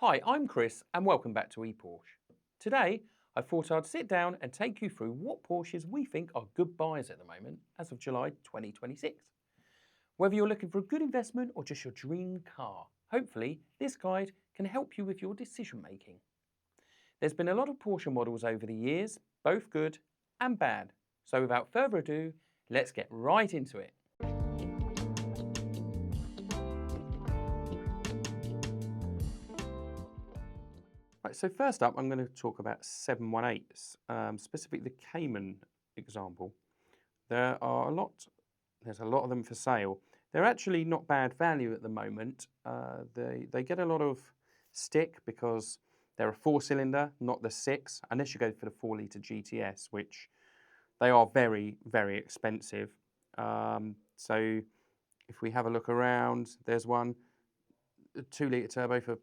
Hi, I'm Chris and welcome back to Eporsch. Today, I thought I'd sit down and take you through what Porsches we think are good buys at the moment as of July 2026. Whether you're looking for a good investment or just your dream car, hopefully this guide can help you with your decision making. There's been a lot of Porsche models over the years, both good and bad. So without further ado, let's get right into it. Right, so first up, I'm going to talk about 718s, specifically the Cayman example. There's a lot of them for sale. They're actually not bad value at the moment. They get a lot of stick because they're a 4-cylinder, not the 6, unless you go for the 4-litre GTS, which they are very, very expensive. So if we have a look around, there's one, a 2-litre turbo for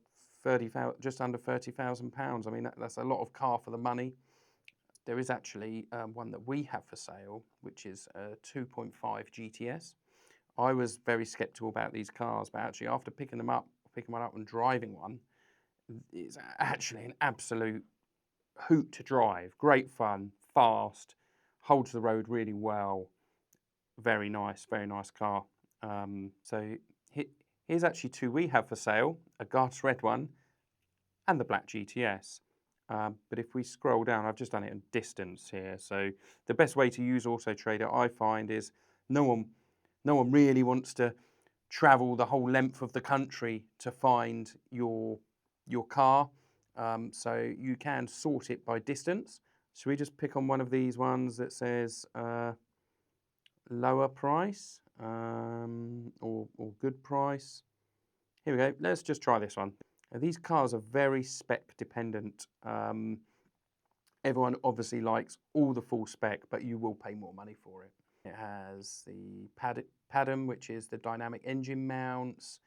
just under £30,000. I mean, that's a lot of car for the money. There is actually one that we have for sale, which is a 2.5 GTS. I was very sceptical about these cars, but actually after picking one up and driving one, it's actually an absolute hoot to drive. Great fun, fast, holds the road really well. Very nice car. So here's actually two we have for sale, a Garth red one and the black GTS. But if we scroll down, I've just done it in distance here. So the best way to use Auto Trader, I find, is no one really wants to travel the whole length of the country to find your car. So you can sort it by distance. Should we just pick on one of these ones that says lower price or good price? Here we go. Let's just try this one. Now, these cars are very spec dependent. Everyone obviously likes all the full spec, but you will pay more money for it. It has the PADM, which is the dynamic engine mounts,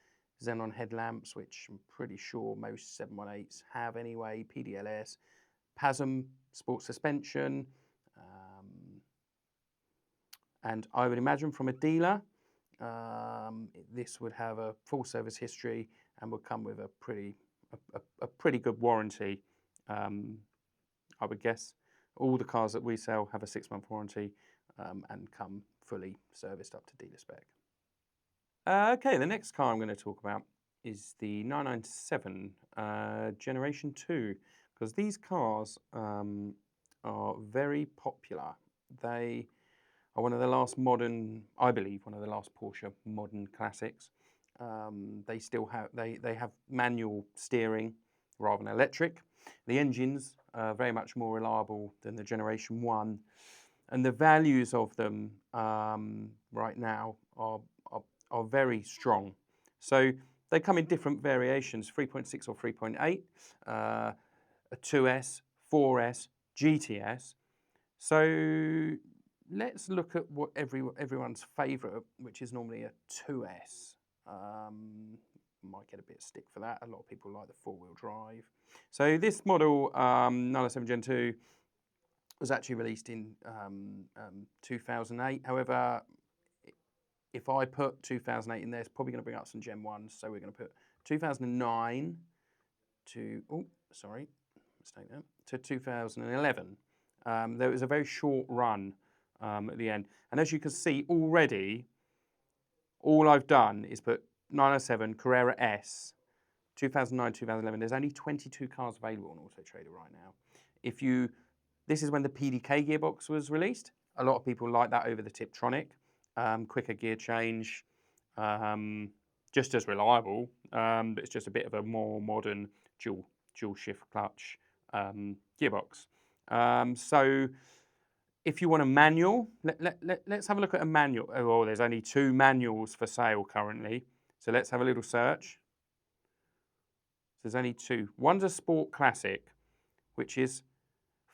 xenon headlamps, which I'm pretty sure most 718s have anyway, PDLS, PASM, sport suspension, and I would imagine from a dealer, this would have a full service history and would come with a pretty good warranty. I would guess all the cars that we sell have a 6-month warranty and come fully serviced up to dealer spec. Okay, the next car I'm going to talk about is the 997 Generation 2, because these cars are very popular. They are one of the last modern, I believe, one of the last Porsche modern classics. They still have they have manual steering rather than electric. The engines are very much more reliable than the Generation 1, and the values of them right now are very strong. So they come in different variations: 3.6 or 3.8, a 2S, 4S, GTS. So let's look at what everyone's favourite, which is normally a 2S. Might get a bit of stick for that. A lot of people like the 4-wheel drive. So this model, 997 Gen 2, was actually released in 2008. However, if I put 2008 in there, it's probably going to bring up some Gen 1s. So we're going to put 2009 to, mistake there, to 2011. There was a very short run at the end. And as you can see already, all I've done is put 907 Carrera S, 2009, 2011. There's only 22 cars available on Auto Trader right now. This is when the PDK gearbox was released. A lot of people like that over the Tiptronic. Quicker gear change, just as reliable, but it's just a bit of a more modern dual shift clutch gearbox. So if you want a manual, let's have a look at a manual. Oh, there's only 2 manuals for sale currently. So let's have a little search. There's only 2. One's a Sport Classic, which is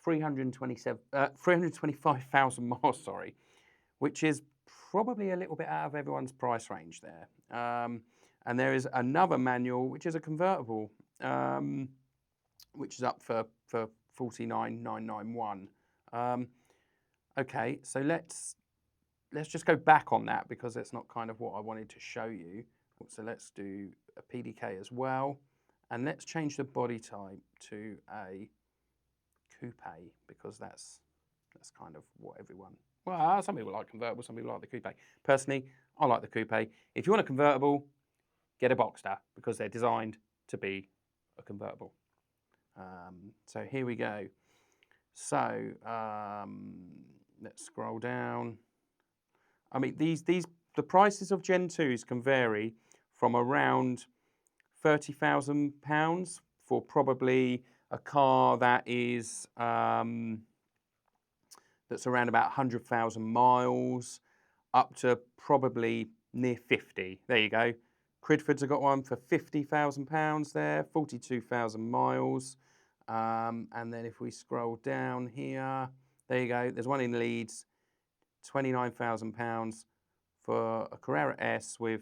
325,000 miles, which is probably a little bit out of everyone's price range there. And there is another manual, which is a convertible, which is up for 49,991. Okay, so let's just go back on that because that's not kind of what I wanted to show you. So let's do a PDK as well. And let's change the body type to a coupe, because that's kind of what everyone... Well, some people like convertible, some people like the coupe. Personally, I like the coupe. If you want a convertible, get a Boxster, because they're designed to be a convertible. So here we go. So let's scroll down. I mean, the prices of Gen 2s can vary from around £30,000 for probably a car that is that's around about 100,000 miles, up to probably near 50. There you go. Cridford's have got one for £50,000 there, 42,000 miles. And then if we scroll down here, there you go. There's one in Leeds, £29,000 for a Carrera S with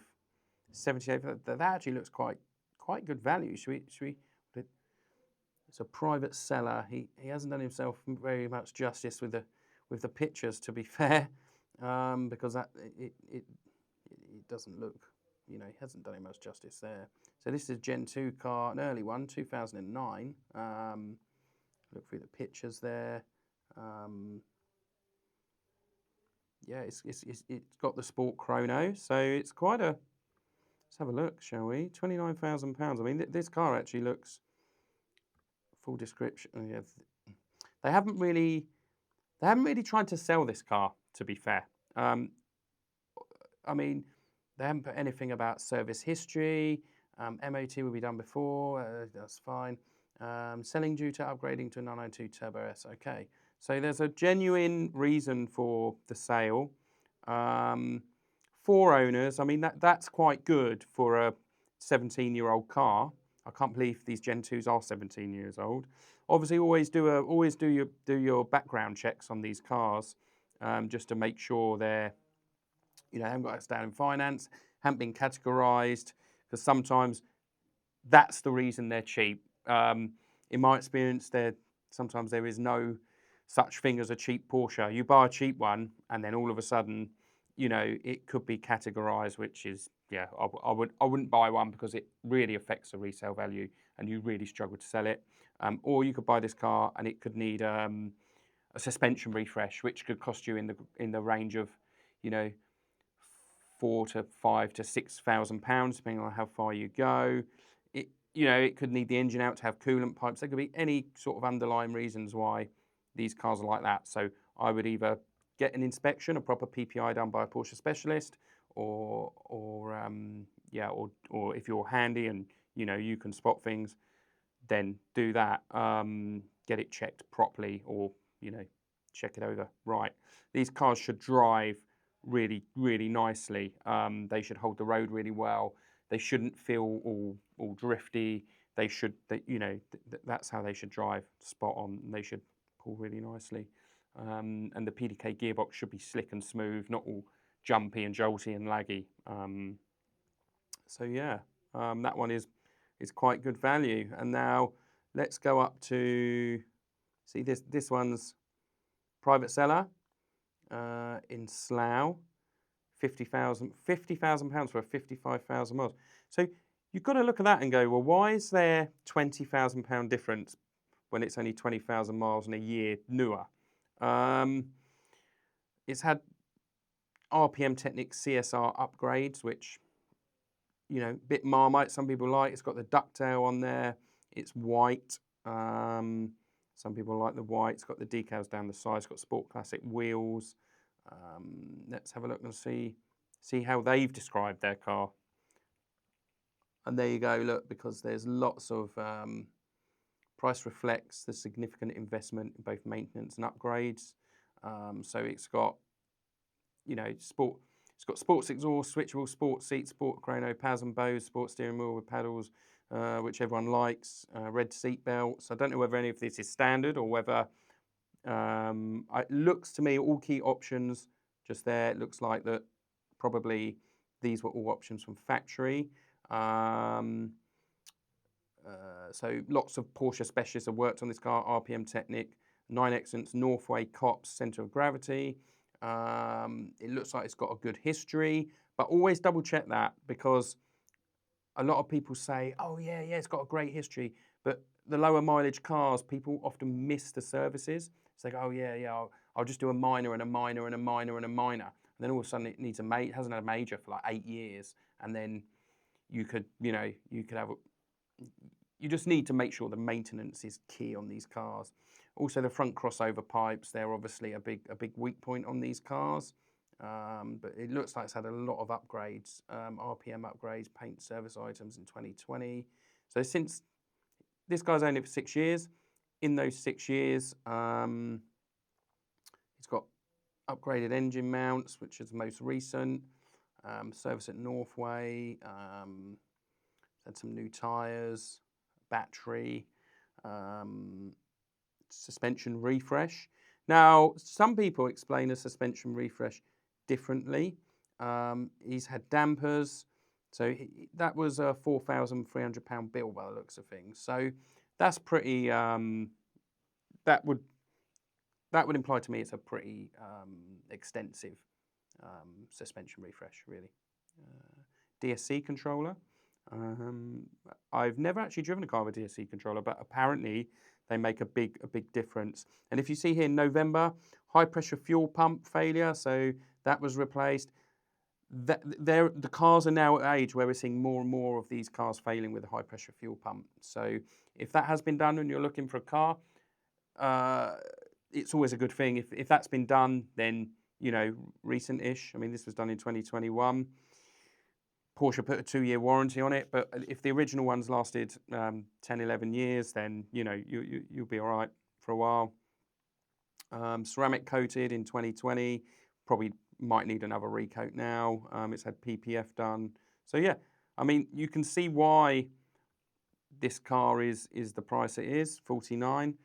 78. That actually looks quite good value. Should we? It's a private seller. He hasn't done himself very much justice with the pictures, to be fair, because it doesn't look, he hasn't done him much justice there. So this is a Gen 2 car, an early one, 2009. Look through the pictures there. Yeah, it's got the Sport Chrono, so it's quite a... Let's have a look, shall we? £29,000. I mean, this car actually looks... Full description. Yeah, they haven't really tried to sell this car, to be fair. I mean, they haven't put anything about service history. MOT will be done before. That's fine. Selling due to upgrading to a 992 Turbo S. Okay. So there's a genuine reason for the sale. 4 owners. I mean, that's quite good for a 17-year-old car. I can't believe these Gen 2s are 17 years old. Obviously, always do your background checks on these cars, just to make sure they're, haven't got outstanding finance, haven't been categorised, because sometimes that's the reason they're cheap. In my experience, sometimes there is no such thing as a cheap Porsche. You buy a cheap one, and then all of a sudden, it could be categorised, which is, yeah, I wouldn't buy one, because it really affects the resale value, and you really struggle to sell it. Or you could buy this car, and it could need a suspension refresh, which could cost you in the range of, £4,000 to £5,000 to £6,000, depending on how far you go. It could need the engine out to have coolant pipes. There could be any sort of underlying reasons why these cars are like that. So I would either get an inspection, a proper PPI done by a Porsche specialist, or if you're handy and you can spot things, then do that. Get it checked properly, or check it over. Right, these cars should drive really, really nicely. They should hold the road really well. They shouldn't feel all drifty. They should, that's how they should drive, spot on. They should pull really nicely. And the PDK gearbox should be slick and smooth, not all jumpy and jolty and laggy. So yeah, that one is quite good value. And now let's go up to, see this one's private seller in Slough, £50,000 for a 55,000 miles. So you've got to look at that and go, well, why is there £20,000 difference when it's only 20,000 miles and a year newer? It's had RPM Technics CSR upgrades, which, bit Marmite, some people like. It's got the ducktail on there. It's white. Some people like the white. It's got the decals down the side. It's got Sport Classic wheels. Let's have a look and see how they've described their car. And there you go, look, because there's lots of price reflects the significant investment in both maintenance and upgrades. So it's got, sport. It's got sports exhaust, switchable sport seats, sport chrono, pads and bows, sport steering wheel with paddles, which everyone likes. Red seat belts. I don't know whether any of this is standard or whether it looks to me all key options just there. It looks like that probably these were all options from factory. So lots of Porsche specialists have worked on this car. RPM Technic, 9 excellence, Northway, COPS, centre of gravity. It looks like it's got a good history, but always double check that, because a lot of people say, oh yeah, it's got a great history, but the lower mileage cars, people often miss the services. So they go, oh yeah, I'll just do a minor and a minor and a minor and a minor. And then all of a sudden it needs hasn't had a major for like 8 years. And then you could have, you just need to make sure the maintenance is key on these cars. Also the front crossover pipes, they're obviously a big weak point on these cars. But it looks like it's had a lot of upgrades, RPM upgrades, paint service items in 2020. So since this guy's owned it for 6 years, in those 6 years, it's got upgraded engine mounts, which is the most recent, service at Northway, had some new tyres, battery, suspension refresh. Now, some people explain a suspension refresh differently. He's had dampers, so that was a £4,300 bill by the looks of things. So that's pretty. That would imply to me it's a pretty extensive suspension refresh, really. DSC controller. I've never actually driven a car with a DSC controller, but apparently they make a big difference. And if you see here, November, high pressure fuel pump failure, so that was replaced. The cars are now at an age where we're seeing more and more of these cars failing with a high pressure fuel pump. So if that has been done and you're looking for a car, it's always a good thing. If that's been done, then, recent-ish. I mean, this was done in 2021. Porsche put a 2-year warranty on it, but if the original ones lasted 10, 11 years, then, you'll be all right for a while. Ceramic coated in 2020, probably might need another recoat now. It's had PPF done. So yeah, I mean, you can see why this car is the price it is, 49.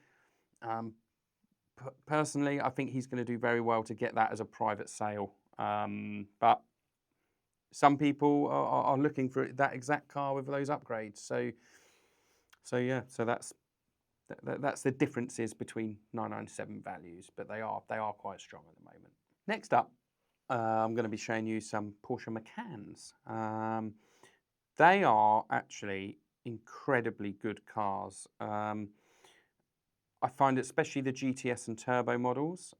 Personally, I think he's going to do very well to get that as a private sale. But some people are looking for that exact car with those upgrades. So yeah, so that's the differences between 997 values, but they are quite strong at the moment. Next up, I'm going to be showing you some Porsche Macans. They are actually incredibly good cars. I find especially the GTS and turbo models,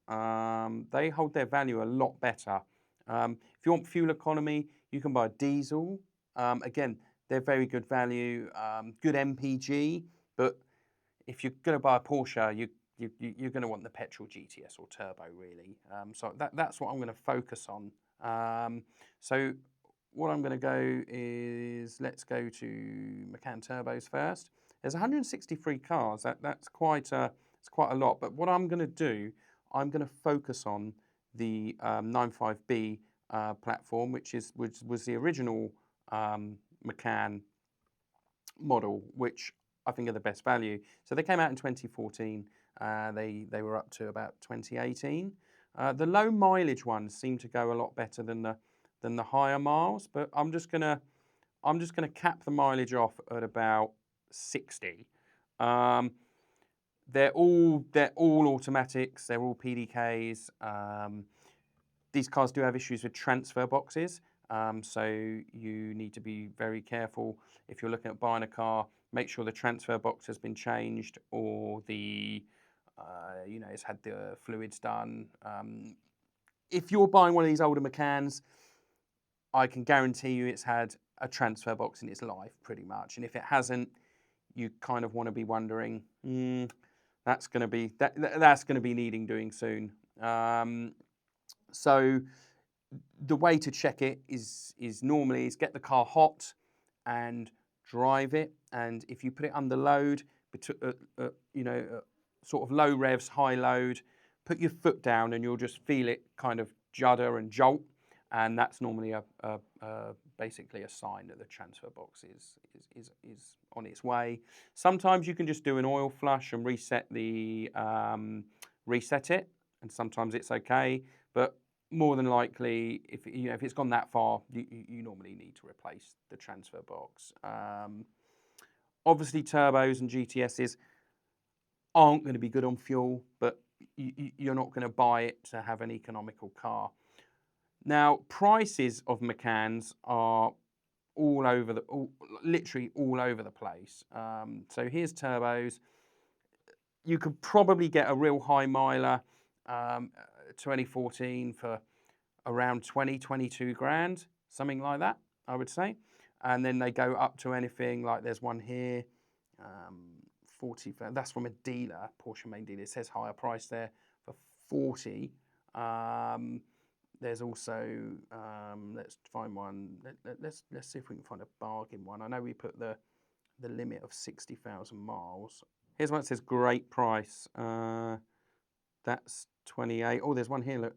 they hold their value a lot better. If you want fuel economy, you can buy a diesel. Again, they're very good value, good MPG, but if you're going to buy a Porsche, you're going to want the petrol GTS or turbo, really. So that's what I'm going to focus on. So what I'm going to go is, let's go to Macan turbos first. There's 163 cars. That's quite a lot. But what I'm going to do, I'm going to focus on the 95B platform, which was the original Macan model, which I think are the best value. So they came out in 2014. They were up to about 2018. The low mileage ones seem to go a lot better than the higher miles. But I'm just gonna cap the mileage off at about 60. They're all automatics. They're all PDKs. These cars do have issues with transfer boxes, so you need to be very careful if you're looking at buying a car. Make sure the transfer box has been changed, or it's had the fluids done. If you're buying one of these older Macans, I can guarantee you it's had a transfer box in its life, pretty much. And if it hasn't, you kind of want to be wondering, that's going to be needing doing soon. So the way to check it is normally get the car hot and drive it. And if you put it under load, sort of low revs, high load, put your foot down and you'll just feel it kind of judder and jolt. And that's normally basically a sign that the transfer box is on its way. Sometimes you can just do an oil flush and reset it, and sometimes it's okay. But more than likely, if it's gone that far, you normally need to replace the transfer box. Obviously, turbos and GTSs aren't going to be good on fuel, but you're not going to buy it to have an economical car. Now, prices of Macans are all over literally all over the place. So here's turbos. You could probably get a real high miler 2014 for around 22 grand, something like that, I would say. And then they go up to anything like there's one here, 40. That's from a dealer, Porsche main dealer. It says higher price there for 40. There's also let's find one. Let's see if we can find a bargain one. I know we put the limit of 60,000 miles. Here's one that says great price. That's 28. Oh, there's one here, look,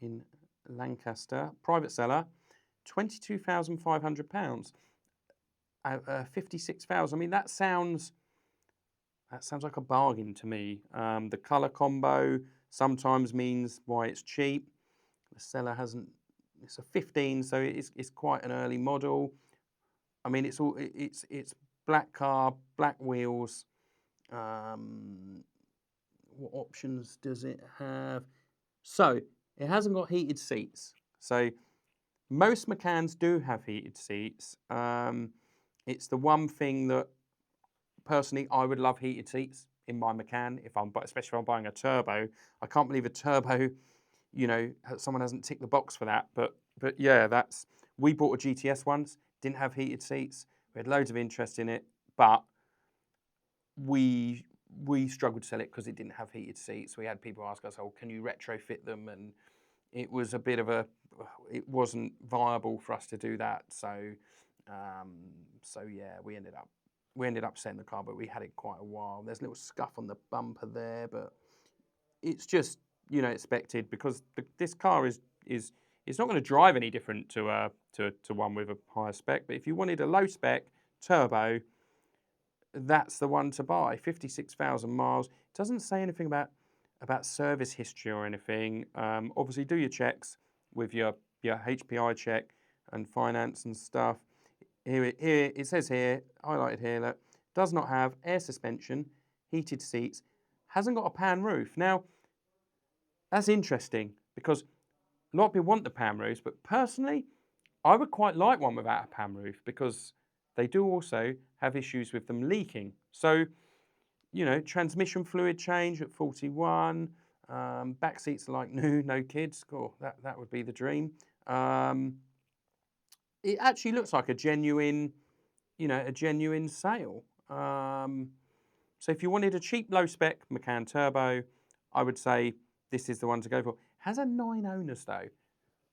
in Lancaster. Private seller, £22,500. 56,000. I mean, that sounds like a bargain to me. The colour combo sometimes means why it's cheap. The seller hasn't. It's a 15, so it's quite an early model. I mean, it's black car, black wheels. What options does it have? So it hasn't got heated seats. So most Macans do have heated seats. It's the one thing that personally I would love heated seats in my Macan, especially if I'm buying a turbo. I can't believe a turbo, someone hasn't ticked the box for that. But yeah, we bought a GTS once, didn't have heated seats. We had loads of interest in it, but we struggled to sell it because it didn't have heated seats. We had people ask us, "Oh, can you retrofit them?" And it was a bit of it wasn't viable for us to do that. So yeah, we ended up selling the car, but we had it quite a while. There's a little scuff on the bumper there, but it's just expected because this car is it's not going to drive any different to one with a higher spec. But if you wanted a low spec turbo, that's the one to buy. 56,000 miles. It doesn't say anything about service history or anything. Obviously, do your checks with your HPI check and finance and stuff. Here it says here, highlighted here, that does not have air suspension, heated seats, hasn't got a pan roof. Now, that's interesting because a lot of people want the pan roofs, but personally, I would quite like one without a pan roof because they do also have issues with them leaking. So, transmission fluid change at 41, back seats are like new, no kids. Oh, that would be the dream. It actually looks like a genuine sale. So if you wanted a cheap, low-spec Macan Turbo, I would say this is the one to go for. Has a 9 owners, though.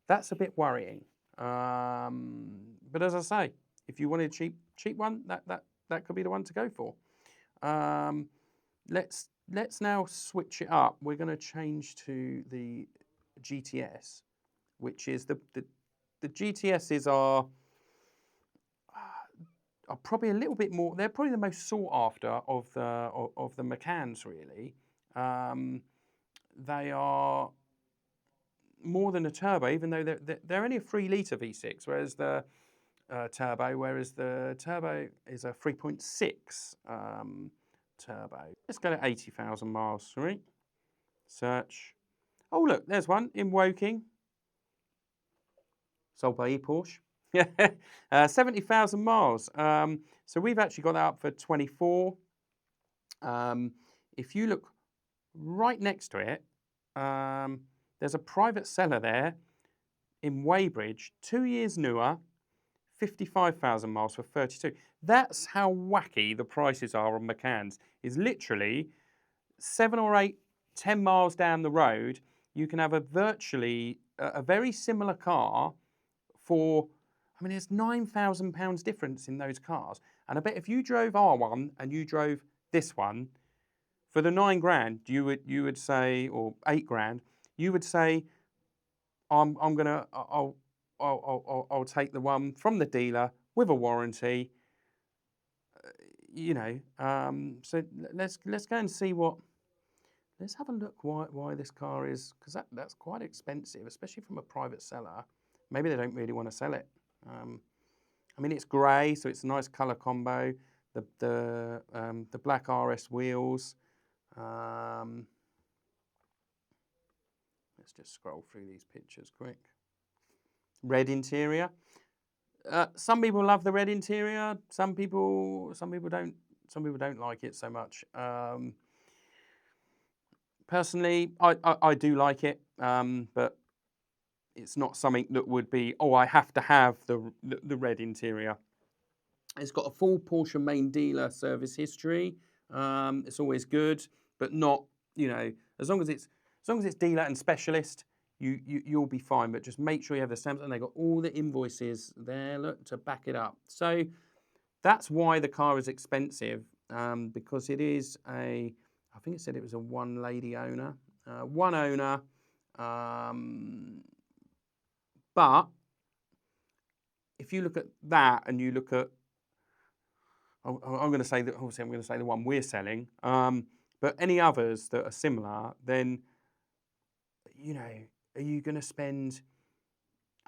That's a bit worrying. But as I say, if you wanted a cheap one, that could be the one to go for. Let's now switch it up. We're going to change to the GTS, which is the GTSs are probably a little bit more. They're probably the most sought after of the Macans, really. They are more than a turbo, even though they're only a 3-litre V6, whereas the turbo is a 3.6 turbo. Let's go to 80,000 miles. Sorry. Search. Oh, look, there's one in Woking. Sold by Eporsch. 70,000 miles. So we've actually got that up for 24. If you look right next to it, there's a private seller there in Weybridge, 2 years newer, 55,000 miles for 32. That's how wacky the prices are on Macans. Is literally 7 or 8, 10 miles down the road, you can have a very similar car for, there's £9,000 difference in those cars. And I bet if you drove R1 and you drove this one, for the 9 grand, you would say, or 8 grand, you would say, I'll take the one from the dealer with a warranty. So let's go and see what. Let's have a look why this car is, because that's quite expensive, especially from a private seller. Maybe they don't really want to sell it. It's grey, so it's a nice colour combo. The black RS wheels. Let's just scroll through these pictures quick. Red interior. Some people love the red interior. Some people don't. Some people don't like it so much. Personally, I do like it, but it's not something that would be, oh, I have to have the red interior. It's got a full Porsche main dealer service history. It's always good, but not, you know, as long as it's dealer and specialist, you'll be fine. But just make sure you have the stamps, and they got all the invoices there, look, to back it up. So that's why the car is expensive, because it is I think it said it was a one lady owner, one owner, but if you look at that and you look at, I'm going to say that, obviously I'm going to say the one we're selling, but any others that are similar, then, you know, are you going to spend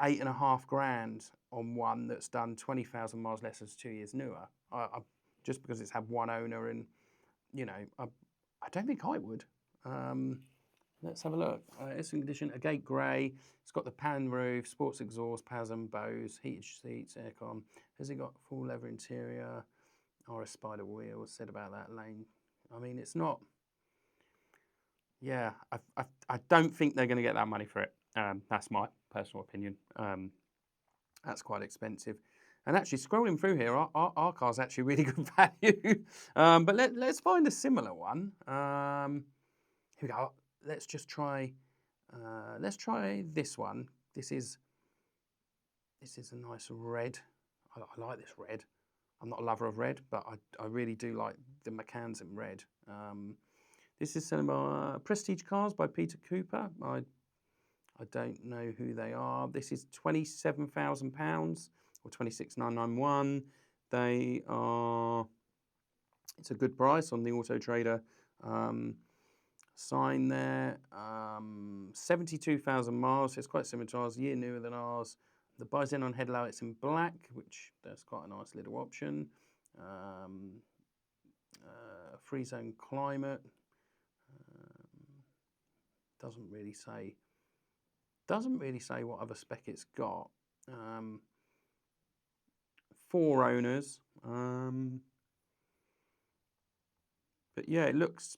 $8,500 on one that's done 20,000 miles less than 2 years newer? Just because it's had one owner, and, you know, I don't think I would. Let's have a look. It's in condition, agate grey. It's got the pan roof, sports exhaust, PASM, Bose, heated seats, aircon. Has it got full leather interior? RS Spider wheel, said about that lane. I mean, it's not. Yeah, I don't think they're going to get that money for it. That's my personal opinion. That's quite expensive. And actually, scrolling through here, our car's actually really good value. But let's find a similar one. Here we go. Let's just try. Let's try this one. This is a nice red. I like this red. I'm not a lover of red, but I really do like the Macans in red. This is selling by Prestige Cars by Peter Cooper. I don't know who they are. This is £27,000 or 26,991. They are. It's a good price on the Auto Trader sign there. 72,000 miles. So it's quite similar to ours. A year newer than ours. The bi-xenon headlights in black, which that's quite a nice little option. Free zone climate. Doesn't really say what other spec it's got. 4 owners. But yeah, it looks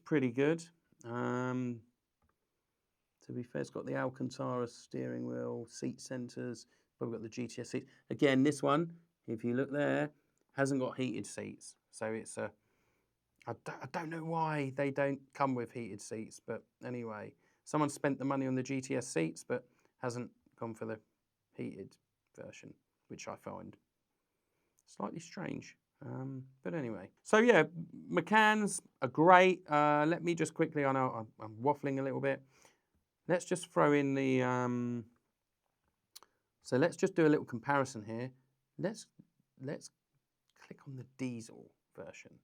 pretty good. To be fair, it's got the Alcantara steering wheel, seat centers. Probably got the GTS seats. Again, this one, if you look there, hasn't got heated seats. So it's a. I don't know why they don't come with heated seats, but anyway, someone spent the money on the GTS seats, but hasn't gone for the heated version, which I find slightly strange. But anyway, so yeah, Macans are great. Let me just quickly, I know I'm waffling a little bit. Let's just throw in the, so let's just do a little comparison here. Let's click on the diesel version.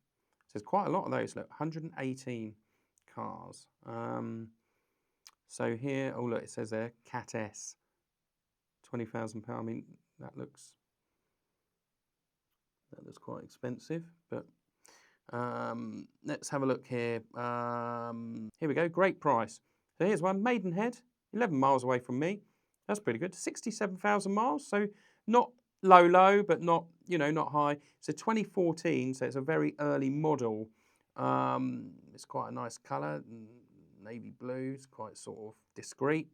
So there's quite a lot of those, look, 118 cars. So here, oh look, it says there, Cat S, £20,000. I mean, that looks quite expensive, but let's have a look here. Here we go, great price. So here's one, Maidenhead, 11 miles away from me. That's pretty good, 67,000 miles. So not low, but not, you know, not high. It's a 2014, so it's a very early model. It's quite a nice colour, navy blue. It's quite sort of discreet.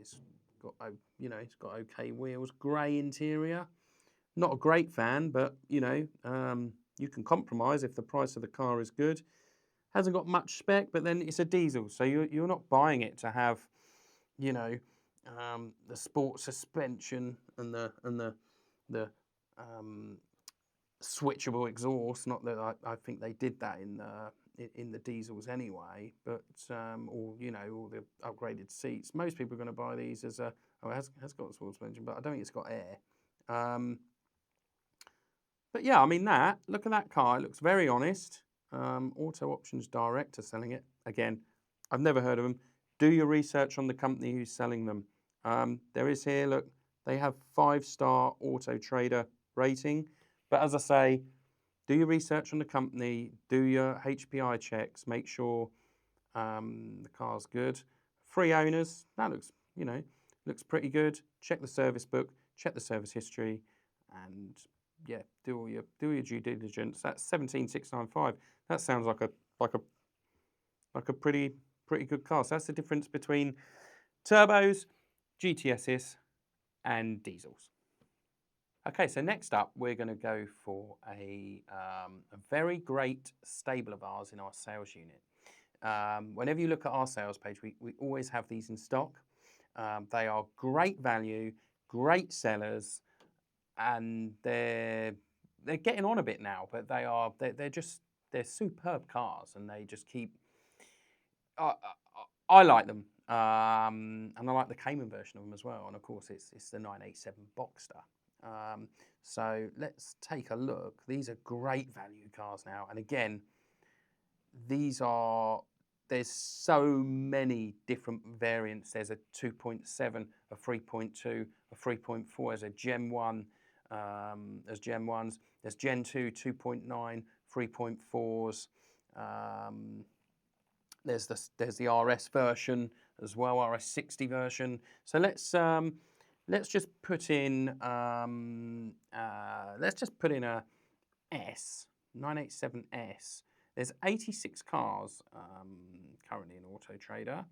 It's got, you know, it's got okay wheels, grey interior. Not a great fan, but you know, you can compromise if the price of the car is good. Hasn't got much spec, but then it's a diesel, so you're not buying it to have, you know, the sport suspension and the switchable exhaust. Not that I think they did that in the diesels anyway, but or you know, all the upgraded seats. Most people are going to buy these as a. Oh, it has got a sport suspension, but I don't think it's got air. But yeah, I mean look at that car. It looks very honest. Auto Options Direct are selling it. Again, I've never heard of them. Do your research on the company who's selling them. There is here, look, they have 5-star Auto Trader rating. But as I say, do your research on the company, do your HPI checks, make sure the car's good. 3 owners, that looks, you know, looks pretty good. Check the service book, check the service history, and yeah, do all your due diligence. That's 17,695. That sounds like a pretty good car. So that's the difference between turbos, GTSs, and diesels. Okay, so next up, we're going to go for a very great stable of ours in our sales unit. Whenever you look at our sales page, we always have these in stock. They are great value, great sellers, and they're getting on a bit now, but they're superb cars, and they just keep. I like them, and I like the Cayman version of them as well. And of course, it's the 987 Boxster. So let's take a look. These are great value cars now, and again, there's so many different variants. There's a 2.7, a 3.2, a 3.4. There's a Gen 1. There's Gen 1s. There's Gen 2, 2.9, 3.4s. There's the RS version as well, RS60 version. So let's just put in a S, 987S. There's 86 cars currently in Auto Trader.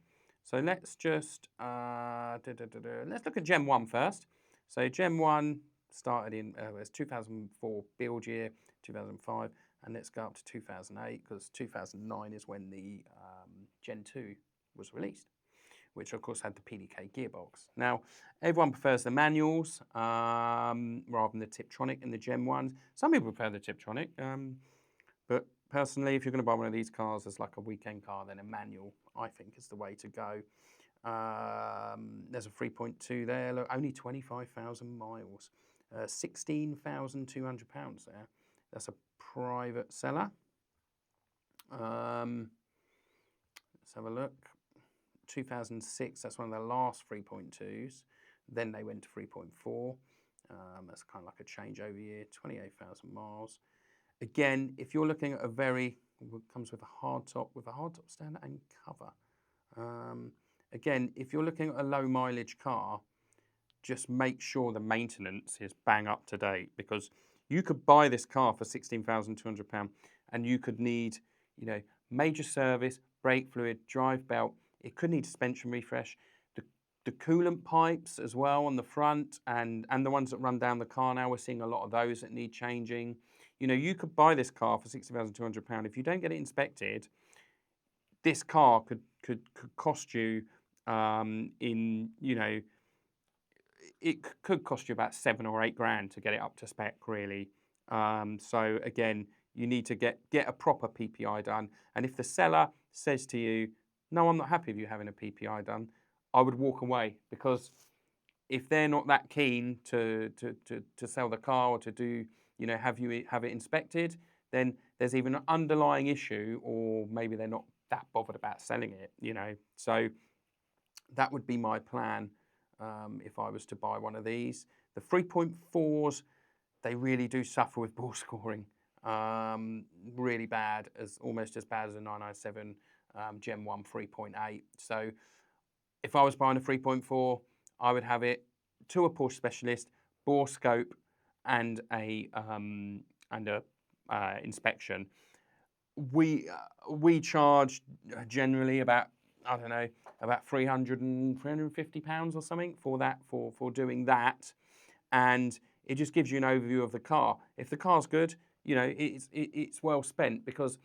So let's just let's look at Gen 1 first. So Gen 1 started in it's 2004 build year, 2005, and let's go up to 2008 because 2009 is when the Gen 2 was released, which of course had the PDK gearbox. Now, everyone prefers the manuals rather than the Tiptronic and the Gen 1s. Some people prefer the Tiptronic, but personally, if you're going to buy one of these cars as like a weekend car, then a manual, I think, is the way to go. There's a 3.2 there, look, only 25,000 miles, £16,200 there. That's a private seller. Let's have a look. 2006, that's one of the last 3.2s. Then they went to 3.4. That's kind of like a changeover year, 28,000 miles. Again, if you're looking at comes with a hardtop stand and cover. Again, if you're looking at a low mileage car, just make sure the maintenance is bang up to date, because you could buy this car for £16,200 and you could need, major service, brake fluid, drive belt. It could need suspension refresh. The coolant pipes as well on the front and the ones that run down the car now, we're seeing a lot of those that need changing. You could buy this car for £60,200. If you don't get it inspected, this car could cost you it could cost you about £7 or £8 grand to get it up to spec, really. So again, you need to get a proper PPI done. And if the seller says to you, "No, I'm not happy with you having a PPI done," I would walk away, because if they're not that keen to sell the car or to do, have it inspected, then there's even an underlying issue, or maybe they're not that bothered about selling it, So that would be my plan if I was to buy one of these. The 3.4s, they really do suffer with ball scoring. Really bad, almost as bad as a 997 Gen 1 3.8. So if I was buying a 3.4, I would have it to a Porsche specialist, bore scope, and a inspection. We charge generally about, I don't know, about £350 or something for that, for doing that, and it just gives you an overview of the car. If the car's good, it's well spent, because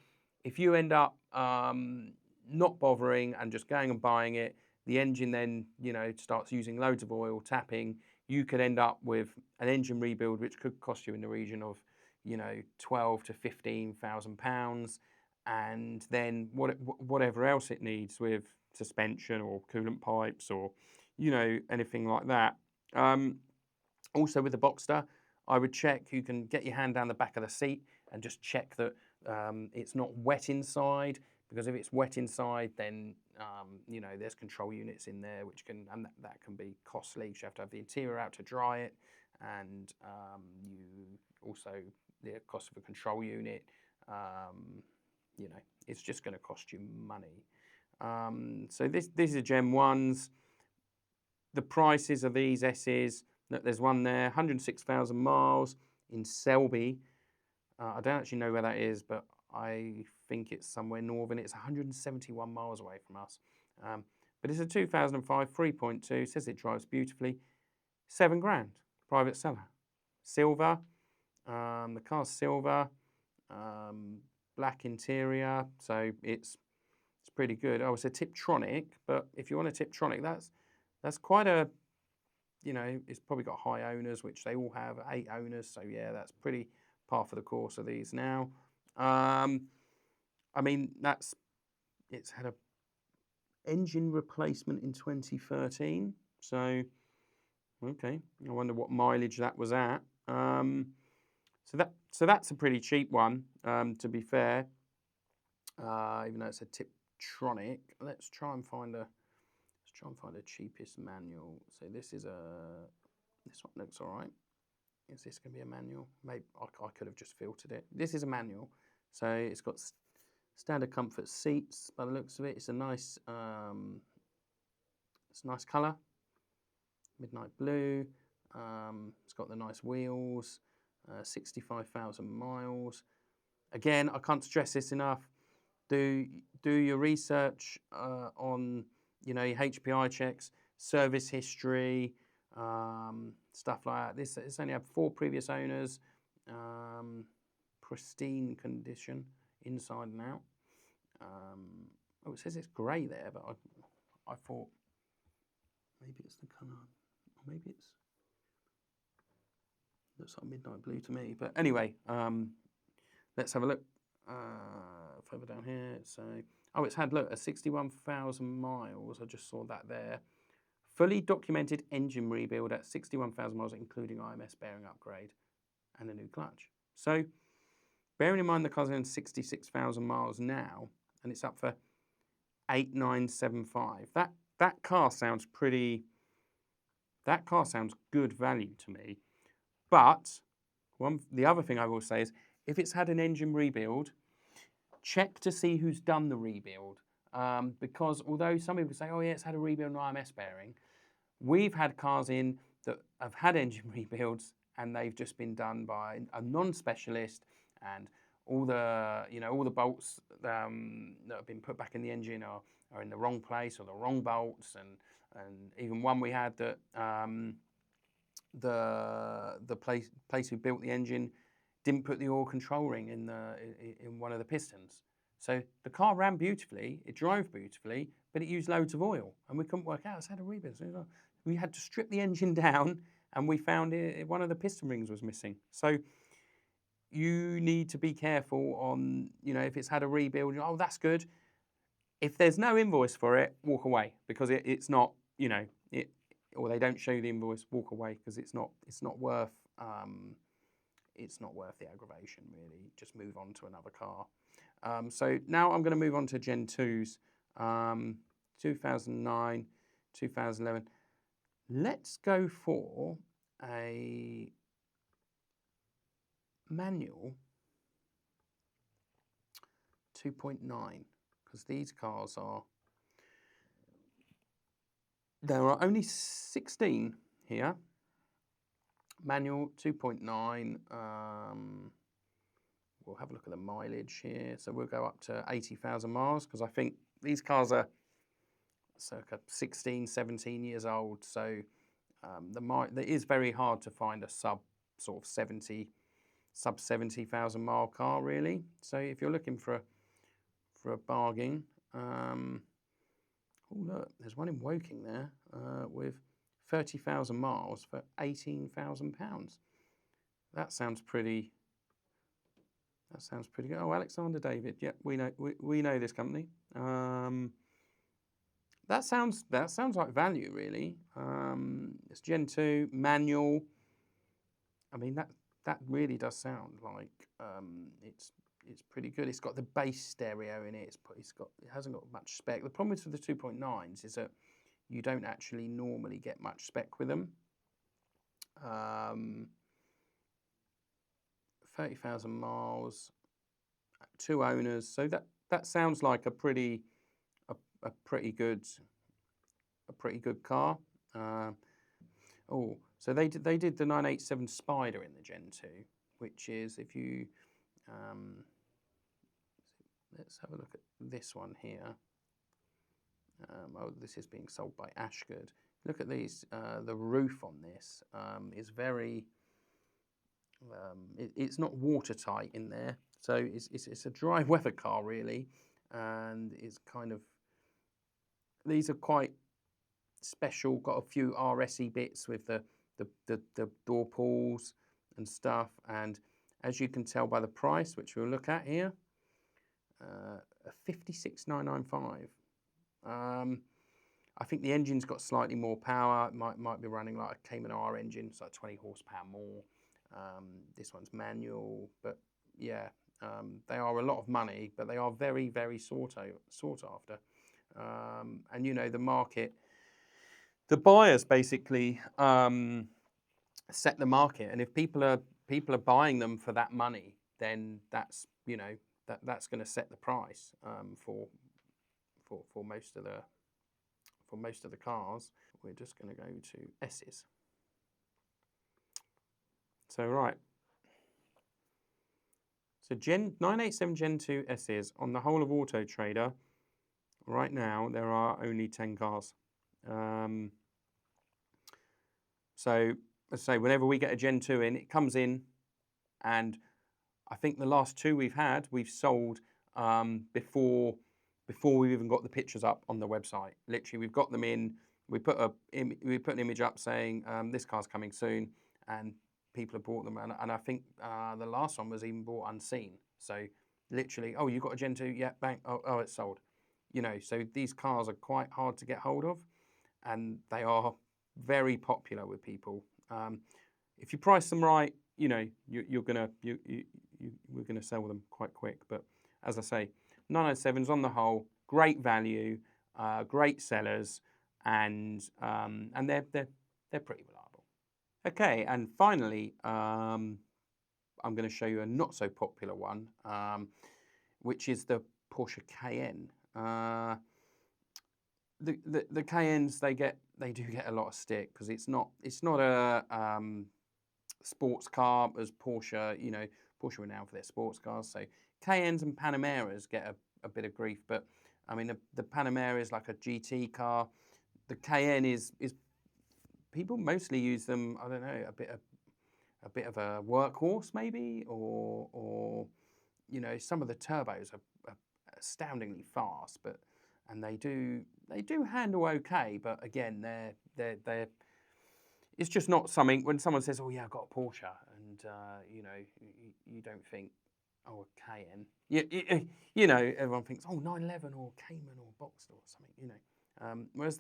if you end up not bothering and just going and buying it, the engine then starts using loads of oil, tapping. You could end up with an engine rebuild which could cost you in the region of £12,000 to £15,000, and then whatever else it needs with suspension or coolant pipes or anything like that. Also with the Boxster, I would check. You can get your hand down the back of the seat and just check that it's not wet inside, because if it's wet inside, then there's control units in there which that can be costly. You have to have the interior out to dry it, and the cost of a control unit. It's just going to cost you money. So these are Gen 1s. the prices of these S's, look, there's one there, 106,000 miles in Selby. I don't actually know where that is, but I think it's somewhere northern. It's 171 miles away from us. But it's a 2005 3.2, says it drives beautifully. 7 grand, private seller. Silver, the car's silver, black interior, so it's pretty good. Oh, it's a Tiptronic, but if you want a Tiptronic, that's quite a, you know, it's probably got high owners, which they all have, 8 owners, so yeah, that's pretty par for the course of these now. I mean, it's had a engine replacement in 2013, so okay, I wonder what mileage that was at. So that's a pretty cheap one, to be fair. Even though it's a Tiptronic, let's try and find the cheapest manual. So this one looks all right. Is this going to be a manual? Maybe I could have just filtered it. This is a manual, so it's got standard comfort seats. By the looks of it, it's a nice colour, midnight blue. It's got the nice wheels, 65,000 miles. Again, I can't stress this enough. Do your research on, you know, your HPI checks, service history, stuff like that. It's only had 4 previous owners, pristine condition inside and out. Oh, it says it's grey there, but I thought maybe it's the colour, or maybe it's looks like midnight blue to me. But anyway, let's have a look further down here. So, oh, it's had, look, a 61,000 miles. I just saw that there. Fully documented engine rebuild at 61,000 miles, including IMS bearing upgrade and a new clutch. So, bearing in mind the car's in 66,000 miles now, and it's up for 8,975. That car sounds pretty. That car sounds good value to me. But the other thing I will say is, if it's had an engine rebuild, check to see who's done the rebuild. Because although some people say, oh yeah, it's had a rebuild and IMS bearing, we've had cars in that have had engine rebuilds and they've just been done by a non-specialist, and all the bolts that have been put back in the engine are in the wrong place, or the wrong bolts, and even one we had that the place who built the engine didn't put the oil control ring in one of the pistons. So the car ran beautifully, it drove beautifully, but it used loads of oil, and we couldn't work out. It's had a rebuild. So we had to strip the engine down, and we found one of the piston rings was missing. So you need to be careful on, you know, if it's had a rebuild. Oh, that's good. If there's no invoice for it, walk away, because it's not, you know, or they don't show you the invoice. Walk away, because it's not worth the aggravation, really. Just move on to another car. So now I'm going to move on to Gen 2s, 2009, 2011. Let's go for a manual 2.9, because these cars there are only 16 here. Manual 2.9. We'll have a look at the mileage here. So we'll go up to 80,000 miles, because I think these cars are circa 16, 17 years old. So it is very hard to find a sub 70,000 mile car, really. So if you're looking for a bargain, oh look, there's one in Woking there with 30,000 miles for £18,000. That sounds pretty good. Oh, Alexander David. Yep, we know this company. That sounds like value, really. It's Gen 2 manual. I mean, that really does sound like it's pretty good. It's got the bass stereo in it. It hasn't got much spec. The problem with the 2.9s is that you don't actually normally get much spec with them. 30,000 miles, 2 owners. So that sounds like a pretty good car. Oh, so they did the 987 Spider in the Gen 2, which is, if you let's have a look at this one here. Oh, this is being sold by Ashgood. Look at these. The roof on this is very. It's not watertight in there, so it's a dry weather car really, and it's kind of. These are quite special. Got a few RSy bits with the door pulls and stuff, and as you can tell by the price, which we'll look at here, 56,995. I think the engine's got slightly more power. It might be running like a Cayman R engine, so like 20 horsepower more. This one's manual, but yeah, they are a lot of money, but they are very, very sought after. And you know, the market, the buyers basically set the market, and if people are buying them for that money, then that's, you know, that's going to set the price for most of the cars. We're just going to go to S's. So right. So 987 Gen 2 S's on the whole of Auto Trader. Right now there are only 10 cars. So let's say whenever we get a Gen 2 in, it comes in, and I think the last two we've sold before we've even got the pictures up on the website. Literally, we've got them in. We put an image up saying this car's coming soon, and people have bought them. And I think the last one was even bought unseen. So literally, oh, you got a Gen 2? Yeah, bang. Oh, it's sold. You know, so these cars are quite hard to get hold of, and they are very popular with people. If you price them right, you know, we're gonna sell them quite quick. But as I say, 997s on the whole, great value, great sellers, and they're pretty reliable. Okay, and finally, I'm going to show you a not so popular one, which is the Porsche Cayenne. The Cayennes, they do get a lot of stick because it's not a sports car as Porsche. You know, Porsche are renowned for their sports cars, so Cayennes and Panameras get a bit of grief. But I mean, the Panamera is like a GT car. The Cayenne is people mostly use them. I don't know, a bit of a workhorse maybe, or you know, some of the turbos are astoundingly fast, and they do handle okay. But again, they're it's just not something. When someone says, "Oh yeah, I've got a Porsche," and you know, you don't think, "Oh, a Cayenne." You know, everyone thinks, "Oh, 911 or Cayman or Boxster or something." You know, whereas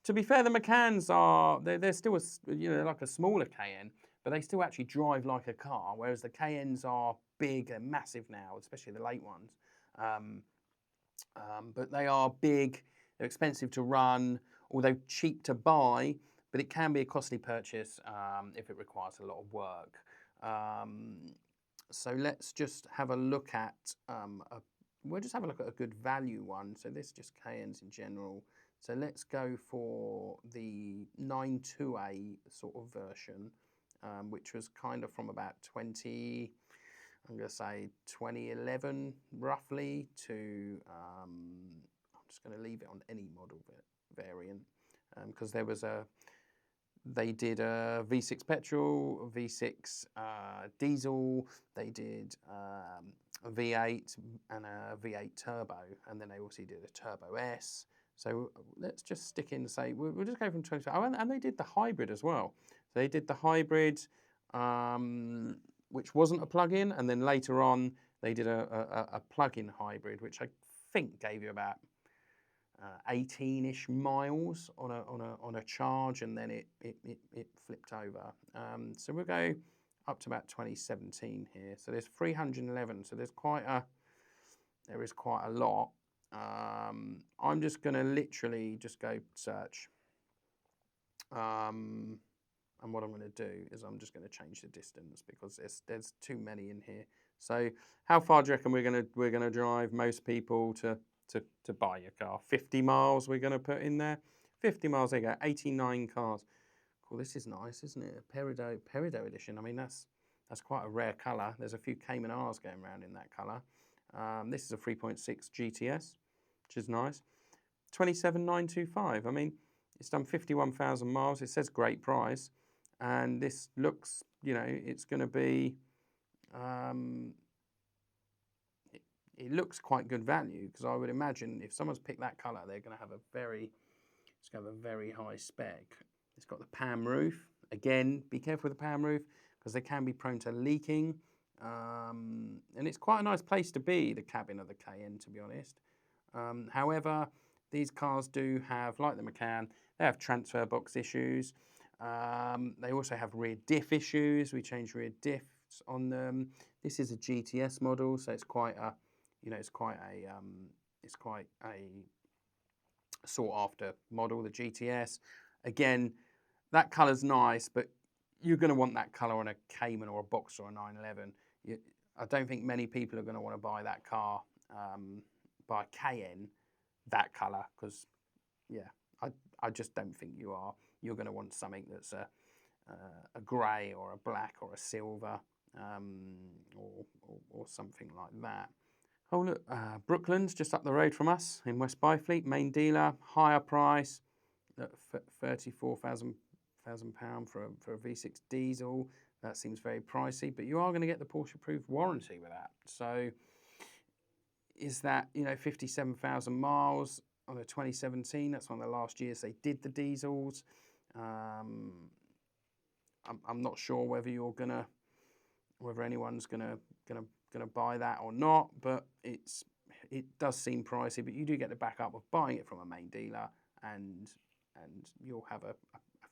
to be fair, the Macans they're still like a smaller Cayenne, but they still actually drive like a car. Whereas the Cayennes are big and massive now, especially the late ones. But they are big. They're expensive to run, although cheap to buy. But it can be a costly purchase if it requires a lot of work. So let's just have a look at we'll just have a look at a good value one. So this is just Cayennes in general. So let's go for the 92A sort of version, which was kind of from about 20. I'm going to say 2011 roughly to. I'm just going to leave it on any model variant because there was they did a V6 petrol, V6 diesel, they did a V8 and a V8 turbo, and then they also did a Turbo S. So let's just stick in and say, we'll just go from 20. Oh, and they did the hybrid as well. So they did the hybrid, which wasn't a plug-in, and then later on they did a plug-in hybrid, which I think gave you about 18-ish miles on a charge, and then it flipped over. So we'll go up to about 2017 here. So there's 311. So there is quite a lot. I'm just going to literally just go search. And what I'm going to do is I'm just going to change the distance because there's too many in here. So how far do you reckon we're gonna drive most people to buy your car? 50 miles we're going to put in there. 50 miles, there you go, 89 cars. Cool, this is nice, isn't it? A Peridot edition. I mean, that's quite a rare colour. There's a few Cayman R's going around in that colour. This is a 3.6 GTS, which is nice. 27,925. I mean, it's done 51,000 miles. It says great price. And this looks, you know, it's going to be, it looks quite good value, because I would imagine if someone's picked that colour, they're going to have it's going to have a very high spec. It's got the PAM roof. Again, be careful with the PAM roof, because they can be prone to leaking. And it's quite a nice place to be, the cabin of the Cayenne, to be honest. However, these cars do have, like the Macan, they have transfer box issues. They also have rear diff issues. We change rear diffs on them. This is a GTS model, so it's quite a, you know, it's quite a sought after model, the GTS. Again, that colour's nice, but you're going to want that colour on a Cayman or a Boxster or a 911. I don't think many people are going to want to buy that car, buy a Cayenne, that colour, because, yeah, I just don't think you are. You're going to want something that's a grey or a black or a silver, or something like that. Oh look, Brooklands, just up the road from us in West Byfleet, main dealer, higher price, £34,000 for a V6 diesel. That seems very pricey, but you are going to get the Porsche approved warranty with that. So is that, you know, 57,000 miles on a 2017? That's one of the last years they did the diesels. I'm not sure whether anyone's gonna buy that or not, but it does seem pricey. But you do get the backup of buying it from a main dealer, and you'll have I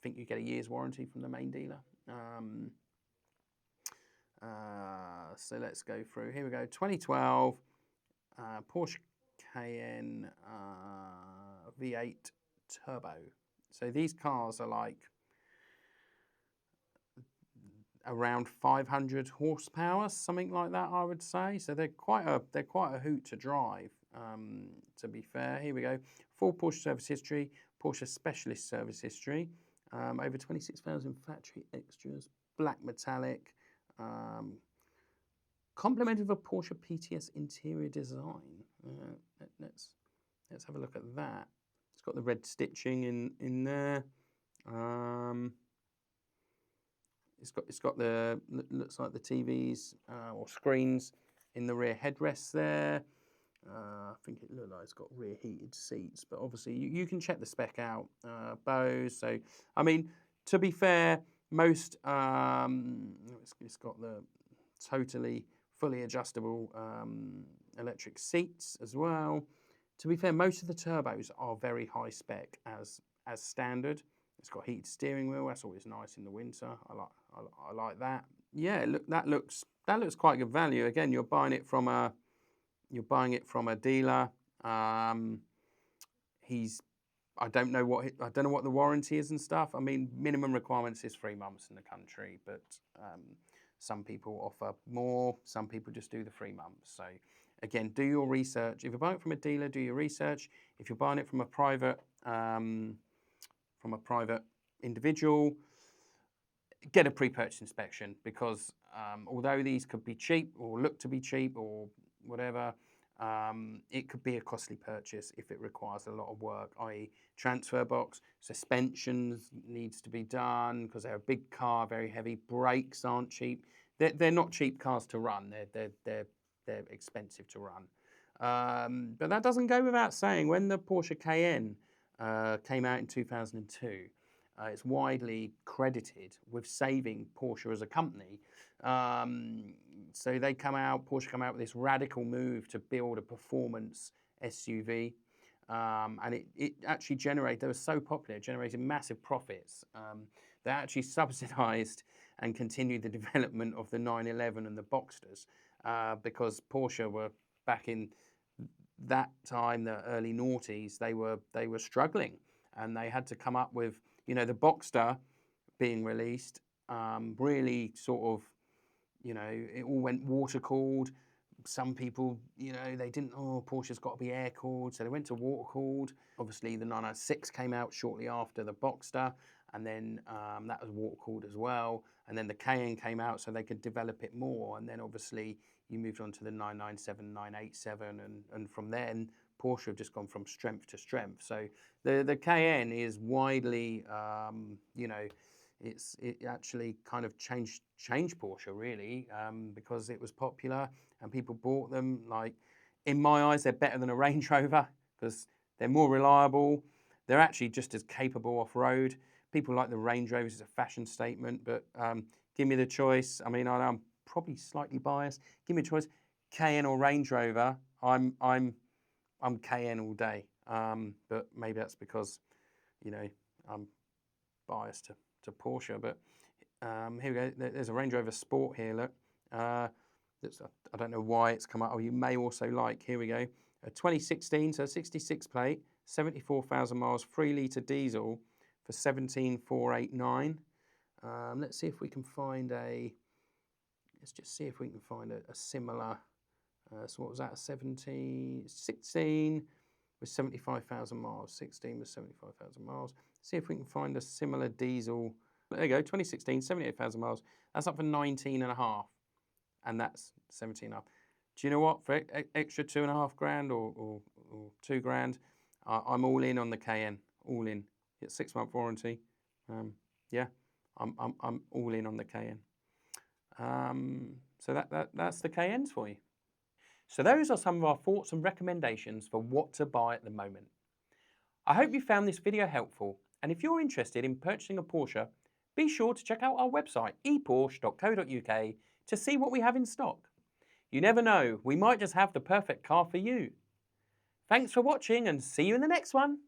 think you get a year's warranty from the main dealer. So let's go through. Here we go. 2012 Porsche Cayenne V8 Turbo. So these cars are like around 500 horsepower, something like that, I would say. So they're quite a hoot to drive. To be fair, here we go. Full Porsche service history, Porsche Specialist service history, over 26,000 factory extras, black metallic, complemented with a Porsche PTS interior design. Let's have a look at that. It's got the red stitching in there. It's got the, looks like the TVs or screens in the rear headrests there. I think it looks like it's got rear heated seats, but obviously you can check the spec out. Bose. So I mean, to be fair, most it's got the totally fully adjustable electric seats as well. To be fair, most of the turbos are very high spec as standard. It's got heated steering wheel. That's always nice in the winter. I like that. Yeah, look, that looks quite good value. Again, you're buying it from a dealer. I don't know what the warranty is and stuff. I mean, minimum requirements is 3 months in the country, but some people offer more. Some people just do the 3 months. So again, do your research. If you're buying it from a dealer, do your research. If you're buying it from a private individual, get a pre-purchase inspection, because although these could be cheap or look to be cheap or whatever, it could be a costly purchase if it requires a lot of work, i.e. transfer box, suspensions needs to be done because they're a big car, very heavy. Brakes aren't cheap. They're not cheap cars to run. They're expensive to run. But that doesn't go without saying. When the Porsche Cayenne came out in 2002, it's widely credited with saving Porsche as a company. So Porsche come out with this radical move to build a performance SUV. And it actually they were so popular, it generated massive profits. They actually subsidised and continued the development of the 911 and the Boxsters, because Porsche were, back in that time, the early noughties, they were struggling, and they had to come up with, you know, the Boxster being released, really sort of, you know, it all went water cooled. some people, you know, they didn't, oh, Porsche's got to be air-cooled, so they went to water-cooled. Obviously, the 996 came out shortly after the Boxster, and then that was water-cooled as well. And then the Cayenne came out so they could develop it more. And then obviously you moved on to the 997, 987, and from then Porsche have just gone from strength to strength. So the Cayenne is widely, you know, it actually kind of changed Porsche really, because it was popular and people bought them. Like, in my eyes, they're better than a Range Rover because they're more reliable. They're actually just as capable off-road. People like the Range Rovers as a fashion statement, but give me the choice. I mean, I'm probably slightly biased. Give me a choice, Cayenne or Range Rover. I'm Cayenne all day. But maybe that's because, you know, I'm biased to Porsche. But here we go. There's a Range Rover Sport here. Look, I don't know why it's come up. Oh, you may also like. Here we go. A 2016, so 66 plate, 74,000 miles, 3-litre diesel for 17,489. Let's see if we can find a. Let's just see if we can find a similar. So what was that? 16 with 75,000 miles. 16 with 75,000 miles. See if we can find a similar diesel. There you go. 2016, 78,000 miles. That's up for 19.5, and that's 17.5. Do you know what? For extra 2.5 grand or 2 grand, I'm all in on the Cayenne. All in. It's 6-month warranty. Yeah, I'm all in on the Cayenne. So that's the Cayennes for you. So those are some of our thoughts and recommendations for what to buy at the moment. I hope you found this video helpful, and if you're interested in purchasing a Porsche, be sure to check out our website eporsch.co.uk to see what we have in stock. You never know, we might just have the perfect car for you. Thanks for watching and see you in the next one.